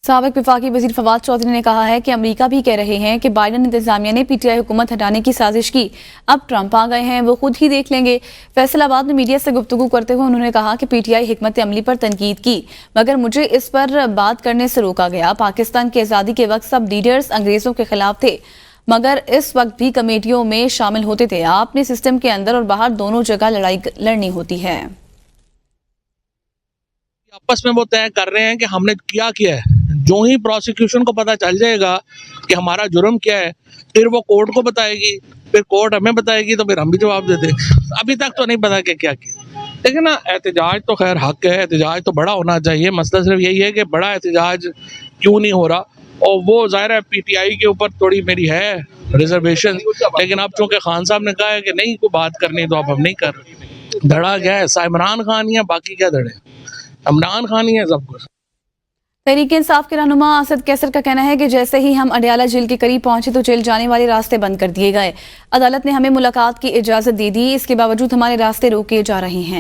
سابق وفاقی وزیر فواد چودھری نے کہا ہے کہ امریکہ بھی کہہ رہے ہیں کہ بائیڈن انتظامیہ نے پی ٹی آئی حکومت ہٹانے کی سازش کی، اب ٹرمپ آ گئے ہیں، وہ خود ہی دیکھ لیں گے۔ فیصل آباد میں میڈیا سے گفتگو کرتے ہوئے انہوں نے کہا کہ پی ٹی آئی حکمت عملی پر تنقید کی، مگر مجھے اس پر بات کرنے سے روکا گیا۔ پاکستان کی آزادی کے وقت سب لیڈرز انگریزوں کے خلاف تھے، مگر اس وقت بھی کمیٹیوں میں شامل ہوتے تھے۔ آپ نے سسٹم کے اندر اور باہر دونوں جگہ لڑائی لڑنی ہوتی ہے۔ آپس میں وہ طے کر رہے ہیں کہ ہم نے کیا ہے۔ جو ہی پروسیکیوشن کو پتا چل جائے گا کہ ہمارا جرم کیا ہے، پھر وہ کورٹ کو بتائے گی، پھر کورٹ ہمیں بتائے گی، تو پھر ہم بھی جواب دے دیں۔ ابھی تک تو نہیں پتا کہ کیا کیا۔ لیکن نا احتجاج تو خیر حق ہے، احتجاج تو بڑا ہونا چاہیے۔ مسئلہ صرف یہی ہے کہ بڑا احتجاج کیوں نہیں ہو رہا، اور وہ ظاہر ہے پی ٹی آئی کے اوپر تھوڑی میری ہے ریزرویشن، لیکن اب چونکہ خان صاحب نے کہا ہے کہ نہیں کوئی بات کرنی، تو اب ہم نہیں کر رہے۔ دھڑا کیا ہے؟ عمران خان ہی ہے، باقی کیا دھڑے؟ عمران خان ہی ہے سب کچھ۔ تحریک انصاف کے رہنما اسد کیسر کا کہنا ہے کہ جیسے ہی ہم اڈیالہ جیل کے قریب پہنچے تو جیل جانے والے راستے بند کر دیے گئے۔ عدالت نے ہمیں ملاقات کی اجازت دے دی، اس کے باوجود ہمارے راستے روکے جا رہے ہیں۔